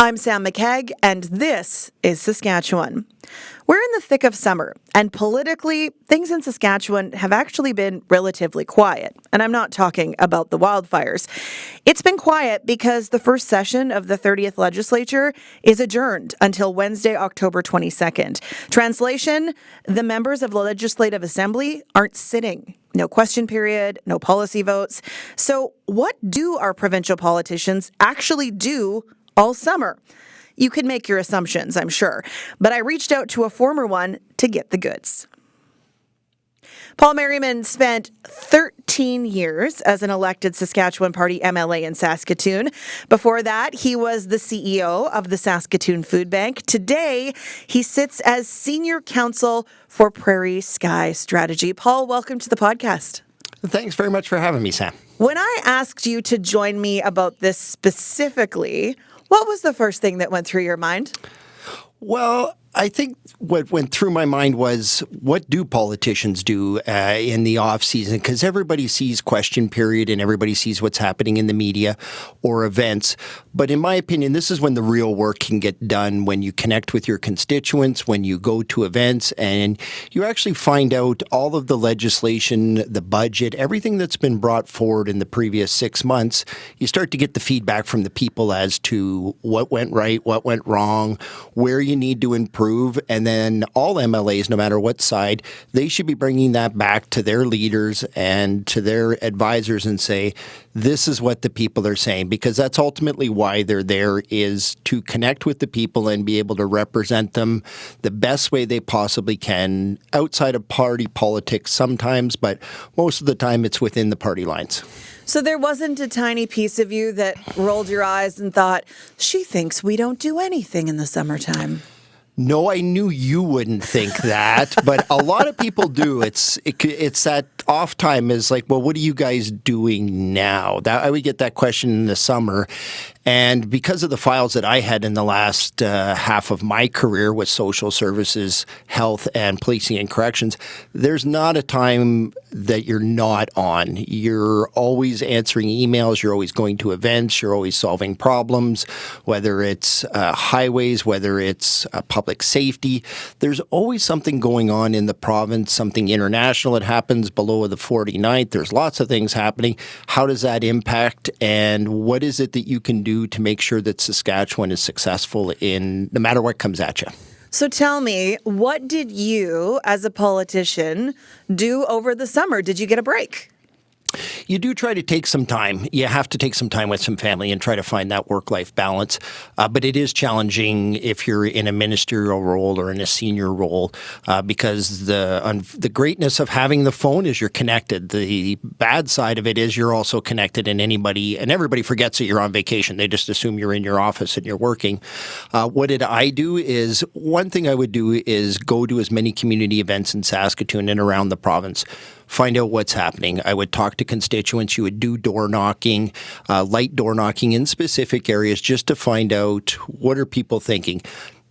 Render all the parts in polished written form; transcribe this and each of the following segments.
I'm Sam McKegg, and this is Saskatchewan. We're in the thick of summer, and politically, things in Saskatchewan have actually been relatively quiet. And I'm not talking about the wildfires. It's been quiet because the first session of the 30th legislature is adjourned until Wednesday, October 22nd. Translation, the members of the Legislative Assembly aren't sitting. No question period, no policy votes. So what do our provincial politicians actually do all summer? You can make your assumptions, I'm sure, but I reached out to a former one to get the goods. Paul Merriman spent 13 years as an elected Saskatchewan Party MLA in Saskatoon. Before that, he was the CEO of the Saskatoon Food Bank. Today, he sits as Senior Counsel for Prairie Sky Strategy. Paul, welcome to the podcast. Thanks very much for having me, Sam. When I asked you to join me about this specifically, what was the first thing that went through your mind? Well, I think what went through my mind was, what do politicians do in the off season? Because everybody sees question period and everybody sees what's happening in the media or events. But in my opinion, this is when the real work can get done, when you connect with your constituents, when you go to events and you actually find out all of the legislation, the budget, everything that's been brought forward in the previous 6 months. You start to get the feedback from the people as to what went right, what went wrong, where you need to improve. And then all MLAs, no matter what side, they should be bringing that back to their leaders and to their advisors and say, this is what the people are saying, because that's ultimately why they're there, is to connect with the people and be able to represent them the best way they possibly can outside of party politics sometimes, but most of the time it's within the party lines. So there wasn't a tiny piece of you that rolled your eyes and thought, she thinks we don't do anything in the summertime? No, I knew you wouldn't think that, but a lot of people do. It's that off time is like, well, what are you guys doing now? I would get that question in the summer. And because of the files that I had in the last half of my career with social services, health, and policing and corrections, there's not a time that you're not on. You're always answering emails. You're always going to events. You're always solving problems, whether it's highways, whether it's public safety. There's always something going on in the province, something international that happens below the 49th. There's lots of things happening. How does that impact, and what is it that you can do to make sure that Saskatchewan is successful in no matter what comes at you? So tell me, what did you, as a politician, do over the summer? Did you get a break? You do try to take some time. You have to take some time with some family and try to find that work-life balance. But it is challenging if you're in a ministerial role or in a senior role because the greatness of having the phone is you're connected. The bad side of it is you're also connected, and everybody forgets that you're on vacation. They just assume you're in your office and you're working. What did I do is, one thing I would do is go to as many community events in Saskatoon and around the province. Find out what's happening. I would talk to constituents. You would do door knocking, light door knocking in specific areas just to find out what are people thinking.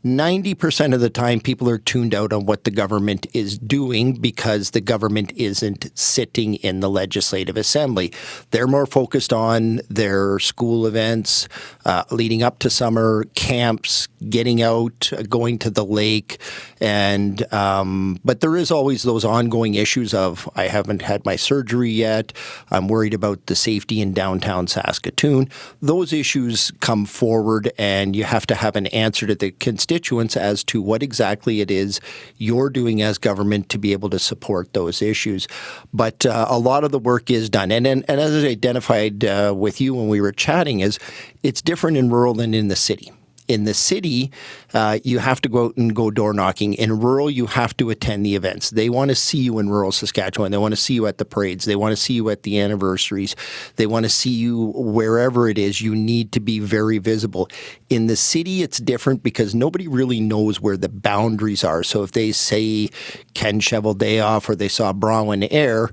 90% of the time, people are tuned out on what the government is doing because the government isn't sitting in the Legislative Assembly. They're more focused on their school events, leading up to summer, camps, getting out, going to the lake. But there is always those ongoing issues of, I haven't had my surgery yet. I'm worried about the safety in downtown Saskatoon. Those issues come forward, and you have to have an answer to the constituents as to what exactly it is you're doing as government to be able to support those issues. But a lot of the work is done. And as I identified with you when we were chatting, is it's different in rural than in the city. In the city, you have to go out and go door knocking. In rural, you have to attend the events. They want to see you in rural Saskatchewan. They want to see you at the parades. They want to see you at the anniversaries. They want to see you wherever it is. You need to be very visible. In the city, it's different because nobody really knows where the boundaries are. So if they say Ken Cheveldayoff or they saw Bronwyn Eyre,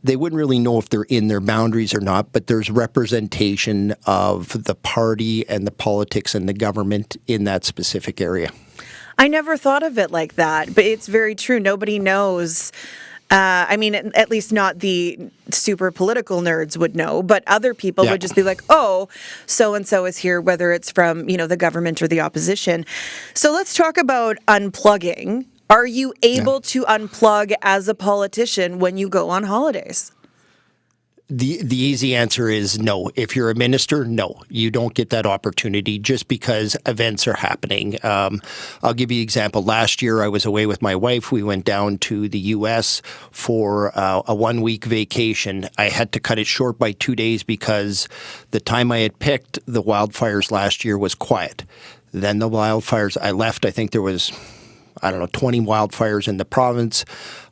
they wouldn't really know if they're in their boundaries or not, but there's representation of the party and the politics and the government in that specific area. I never thought of it like that, but it's very true. Nobody knows I mean, at least not the super political nerds would know, but other people Yeah. would just be like, oh, so-and-so is here, whether it's from, the government or the opposition. So let's talk about unplugging. Are you able to unplug as a politician when you go on holidays? The easy answer is no. If you're a minister, no, you don't get that opportunity just because events are happening. I'll give you an example. Last year, I was away with my wife. We went down to the U.S. for a 1-week vacation. I had to cut it short by 2 days because the time I had picked, the wildfires last year was quiet. Then the wildfires, I left, I think there was 20 wildfires in the province.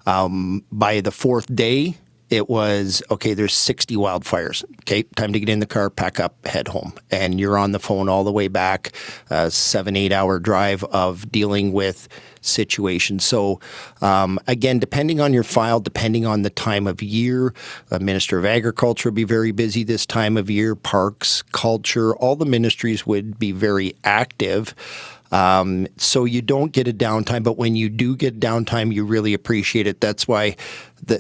By the 4th day, it was, okay, there's 60 wildfires. Okay, time to get in the car, pack up, head home. And you're on the phone all the way back, 7-8 hour drive of dealing with situations. So again, depending on your file, depending on the time of year, a Minister of Agriculture will be very busy this time of year, parks, culture, all the ministries would be very active. So you don't get a downtime, but when you do get downtime, you really appreciate it. That's why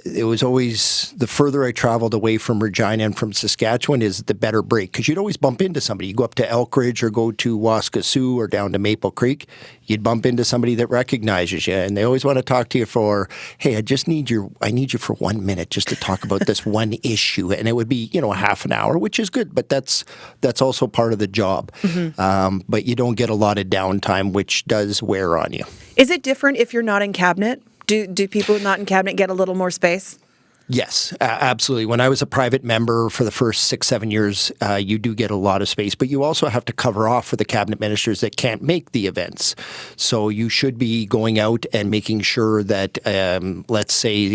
it was always, the further I traveled away from Regina and from Saskatchewan is the better break, because you'd always bump into somebody. You go up to Elkridge or go to Waskasiu or down to Maple Creek, you'd bump into somebody that recognizes you, and they always want to talk to you for, hey, I need you for 1 minute just to talk about this one issue, and it would be, a half an hour, which is good, but that's also part of the job. Mm-hmm. But you don't get a lot of downtime, which does wear on you. Is it different if you're not in cabinet? Do people not in cabinet get a little more space? Yes, absolutely. When I was a private member for the first 6-7 years, you do get a lot of space, but you also have to cover off for the cabinet ministers that can't make the events. So you should be going out and making sure that, let's say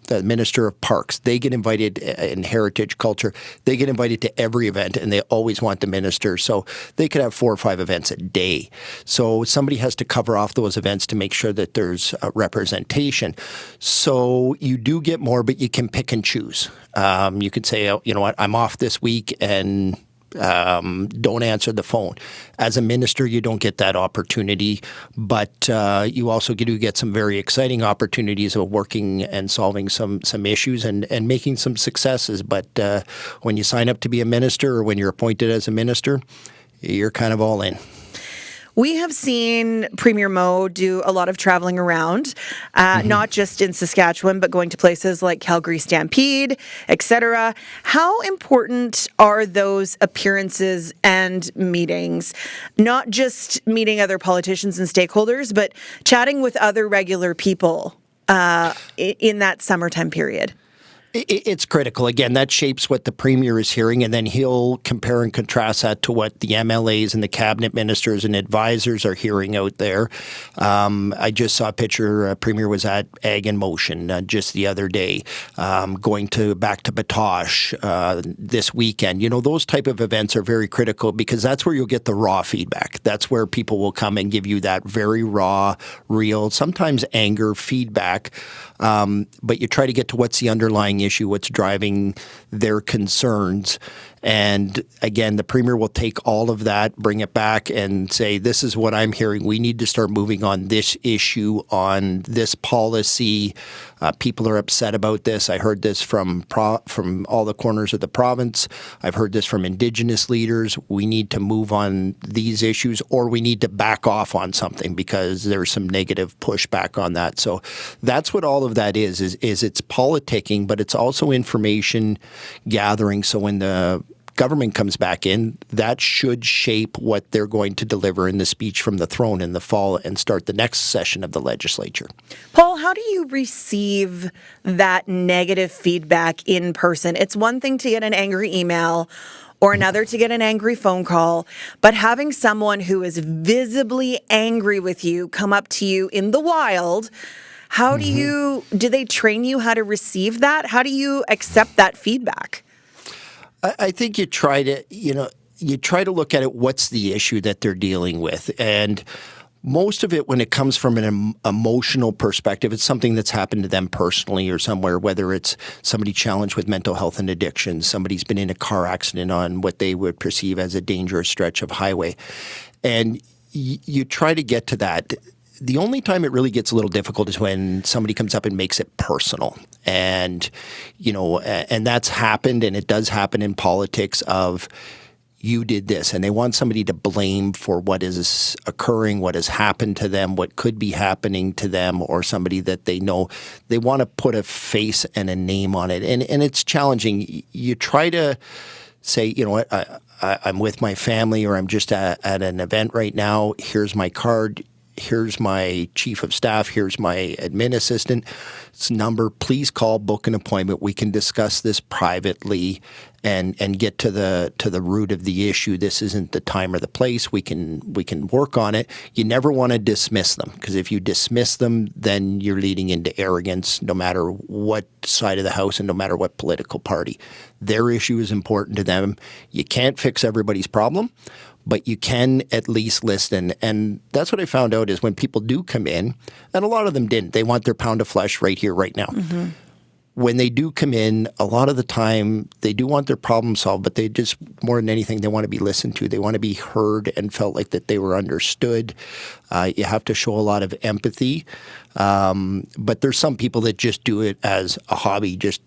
the Minister of Parks, they get invited in heritage culture, they get invited to every event, and they always want the minister. So they could have 4 or 5 events a day. So somebody has to cover off those events to make sure that there's representation. So you do get more, but you can pick and choose. You could say, oh, you know what, I'm off this week and don't answer the phone. As a minister, you don't get that opportunity, but you also do get some very exciting opportunities of working and solving some issues and making some successes. But when you sign up to be a minister or when you're appointed as a minister, you're kind of all in. We have seen Premier Moe do a lot of traveling around, not just in Saskatchewan, but going to places like Calgary Stampede, etc. How important are those appearances and meetings? Not just meeting other politicians and stakeholders, but chatting with other regular people in that summertime period? It's critical. Again, that shapes what the Premier is hearing, and then he'll compare and contrast that to what the MLAs and the cabinet ministers and advisors are hearing out there. I just saw a picture. Premier was at Ag in Motion just the other day, going back to Batoche this weekend. Those type of events are very critical because that's where you'll get the raw feedback. That's where people will come and give you that very raw, real, sometimes anger feedback. But you try to get to what's the underlying issue, what's driving their concerns. And again, the Premier will take all of that, bring it back and say, this is what I'm hearing. We need to start moving on this issue, on this policy. People are upset about this. I heard this from all the corners of the province. I've heard this from Indigenous leaders. We need to move on these issues, or we need to back off on something because there's some negative pushback on that. So that's what all of that is it's politicking, but it's also information gathering. So when the government comes back in, that should shape what they're going to deliver in the speech from the throne in the fall and start the next session of the legislature. Paul, how do you receive that negative feedback in person? It's one thing to get an angry email or another to get an angry phone call, but having someone who is visibly angry with you come up to you in the wild, how do they train you how to receive that? How do you accept that feedback? I think you try to look at it, what's the issue that they're dealing with. And most of it, when it comes from an emotional perspective, it's something that's happened to them personally or somewhere, whether it's somebody challenged with mental health and addiction, somebody's been in a car accident on what they would perceive as a dangerous stretch of highway. And you try to get to that. the only time it really gets a little difficult is when somebody comes up and makes it personal. And, and that's happened, and it does happen in politics of you did this, and they want somebody to blame for what is occurring, what has happened to them, what could be happening to them, or somebody that they know. They want to put a face and a name on it. And it's challenging. You try to say, you know what, I'm with my family, or I'm just at an event right now. Here's my card. Here's my chief of staff. Here's my admin assistant's number. Please call, book an appointment. We can discuss this privately and get to the root of the issue. This isn't the time or the place. We can work on it. You never want to dismiss them, because if you dismiss them, then you're leading into arrogance, no matter what side of the house and no matter what political party. Their issue is important to them. You can't fix everybody's problem, but you can at least listen. And that's what I found out is when people do come in, and a lot of them didn't. They want their pound of flesh right here, right now. Mm-hmm. When they do come in, a lot of the time they do want their problem solved, but they just, more than anything, they want to be listened to. They want to be heard and felt like that they were understood. You have to show a lot of empathy. But there's some people that just do it as a hobby, just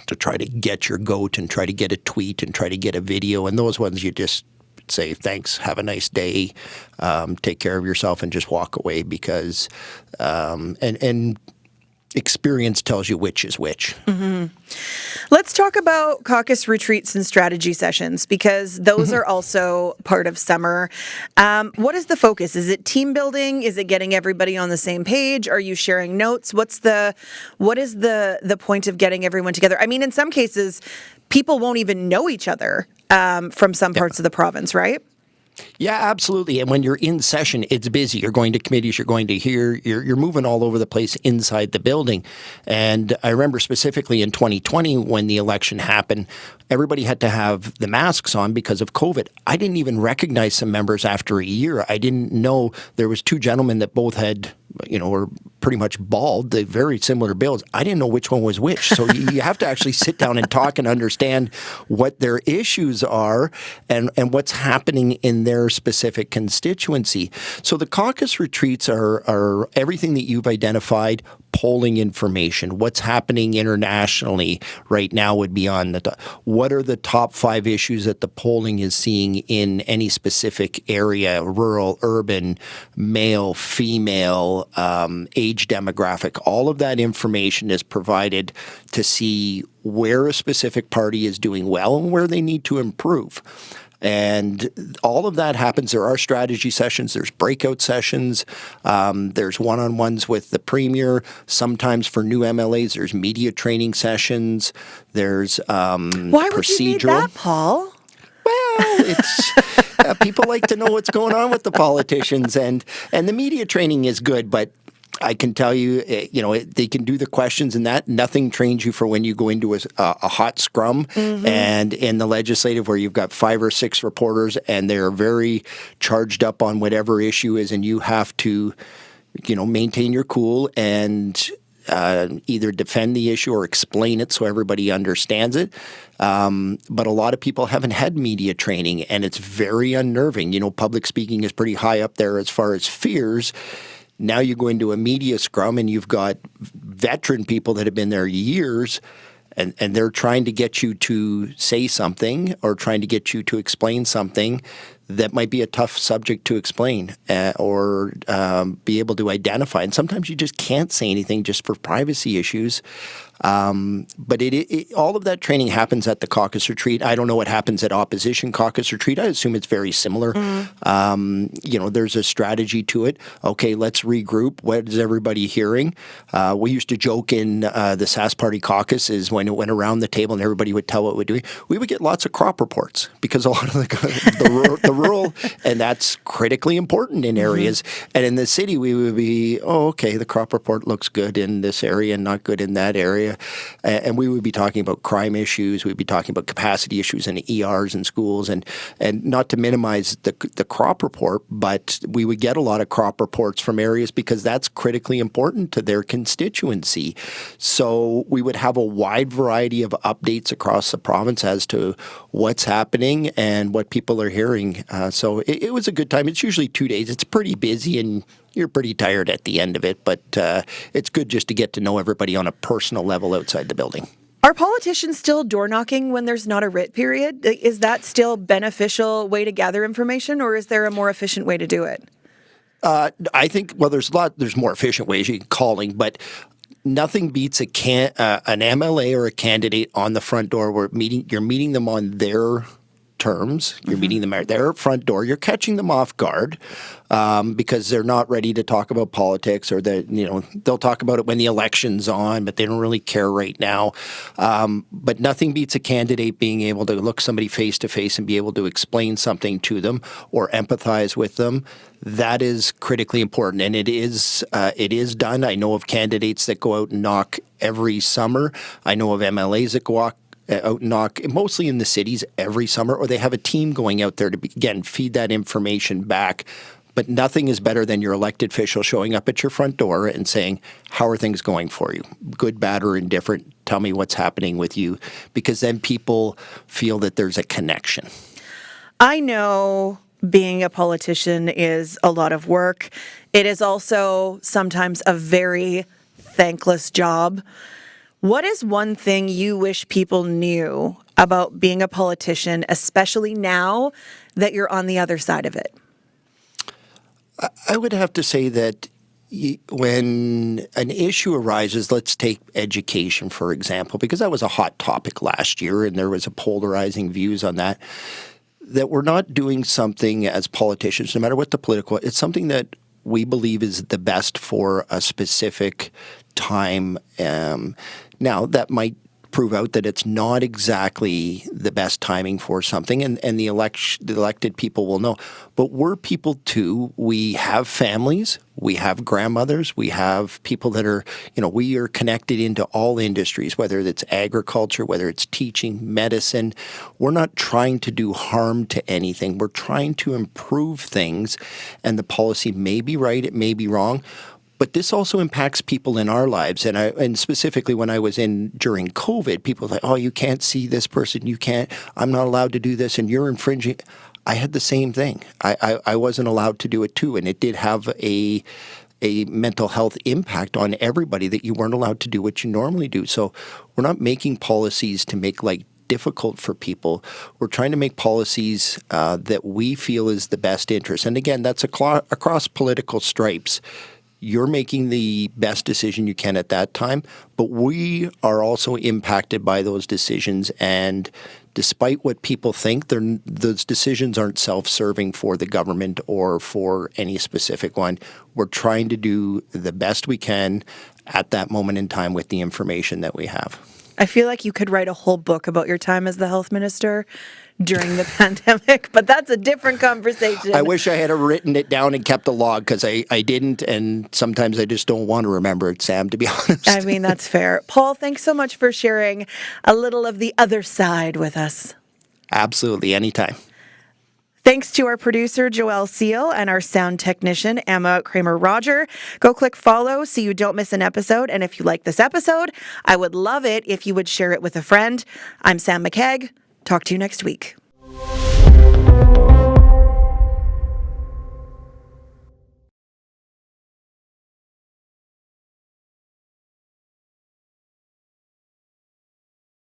to try to get your goat and try to get a tweet and try to get a video. And those ones you just say, thanks, have a nice day, take care of yourself, and just walk away, because and experience tells you which is which. Mm-hmm. Let's talk about caucus retreats and strategy sessions, because those are also part of summer. What is the focus? Is it team building? Is it getting everybody on the same page? Are you sharing notes? What is the point of getting everyone together? I mean, in some cases, people won't even know each other from some parts of the province, right? Yeah, absolutely. And when you're in session, it's busy. You're going to committees, you're going to hear, you're moving all over the place inside the building. And I remember specifically in 2020 when the election happened, everybody had to have the masks on because of COVID. I didn't even recognize some members after a year. I didn't know there was two gentlemen that both had, were pretty much bald, they very similar builds. I didn't know which one was which. So you have to actually sit down and talk and understand what their issues are and what's happening in their specific constituency. So the caucus retreats are everything that you've identified. Polling information, what's happening internationally right now would be on what are the top 5 issues that the polling is seeing in any specific area, rural, urban, male, female, age demographic. All of that information is provided to see where a specific party is doing well and where they need to improve. And all of that happens. There are strategy sessions. There's breakout sessions. There's one-on-ones with the premier. Sometimes for new MLAs, there's media training sessions. There's procedural. Why would you need that, Paul? Well, it's people like to know what's going on with the politicians, and the media training is good, but I can tell you, they can do the questions and that. Nothing trains you for when you go into a hot scrum and in the legislative where you've got 5 or 6 reporters and they're very charged up on whatever issue is, and you have to, maintain your cool and either defend the issue or explain it so everybody understands it. But a lot of people haven't had media training, and it's very unnerving. Public speaking is pretty high up there as far as fears. Now you go into a media scrum and you've got veteran people that have been there years, and they're trying to get you to say something or trying to get you to explain something that might be a tough subject to explain or be able to identify. And sometimes you just can't say anything just for privacy issues. But all of that training happens at the caucus retreat. I don't know what happens at opposition caucus retreat. I assume it's very similar. There's a strategy to it. Okay, let's regroup. What is everybody hearing? We used to joke in the Sask Party caucuses when it went around the table and everybody would tell what we're doing. We would get lots of crop reports because a lot of the rural, and that's critically important in areas. And in the city, we would be, okay, the crop report looks good in this area and not good in that area. And we would be talking about crime issues. We'd be talking about capacity issues in ERs and schools, and not to minimize the crop report, but we would get a lot of crop reports from areas because that's critically important to their constituency. So we would have a wide variety of updates across the province as to what's happening and what people are hearing. So it was a good time. It's usually 2 days. It's pretty busy and you're pretty tired at the end of it, but it's good just to get to know everybody on a personal level outside the building. Are politicians still door knocking when there's not a writ period? Is that still beneficial way to gather information, or is there a more efficient way to do it? I think, well, there's more efficient ways you can calling, but nothing beats an MLA or a candidate on the front door where you're meeting them on their terms. You're meeting them at their front door. You're catching them off guard because they're not ready to talk about politics, or they'll talk about it when the election's on, but they don't really care right now. But nothing beats a candidate being able to look somebody face to face and be able to explain something to them or empathize with them. That is critically important, and it is done. I know of candidates that go out and knock every summer. I know of MLAs that go out and knock, mostly in the cities, every summer, or they have a team going out there to, again, feed that information back. But nothing is better than your elected official showing up at your front door and saying, how are things going for you? Good, bad, or indifferent? Tell me what's happening with you. Because then people feel that there's a connection. I know being a politician is a lot of work. It is also sometimes a very thankless job. What is one thing you wish people knew about being a politician, especially now that you're on the other side of it? I would have to say that when an issue arises, let's take education, for example, because that was a hot topic last year and there was a polarizing views on that we're not doing something as politicians, no matter what the political, it's something that we believe is the best for a specific time. Now, that might prove out that it's not exactly the best timing for something, and the elected people will know. But we're people too. We have families, we have grandmothers, we have people that are, we are connected into all industries, whether it's agriculture, whether it's teaching, medicine. We're not trying to do harm to anything. We're trying to improve things, and the policy may be right, it may be wrong. But this also impacts people in our lives. And specifically when I was during COVID, people were like, oh, you can't see this person. You can't, I'm not allowed to do this and you're infringing. I had the same thing. I wasn't allowed to do it too. And it did have a mental health impact on everybody that you weren't allowed to do what you normally do. So we're not making policies to make life difficult for people. We're trying to make policies that we feel is the best interest. And again, that's across political stripes. You're making the best decision you can at that time, but we are also impacted by those decisions. And despite what people think, those decisions aren't self-serving for the government or for any specific one. We're trying to do the best we can at that moment in time with the information that we have. I feel like you could write a whole book about your time as the health minister during the pandemic, but that's a different conversation. I wish I had written it down and kept a log because I didn't, and sometimes I just don't want to remember it, Sam, to be honest. I mean, that's fair. Paul, thanks so much for sharing a little of the other side with us. Absolutely, anytime. Thanks to our producer, Joelle Seal, and our sound technician, Emma Kramer-Roger. Go click follow so you don't miss an episode. And if you like this episode, I would love it if you would share it with a friend. I'm Sam McKeag. Talk to you next week.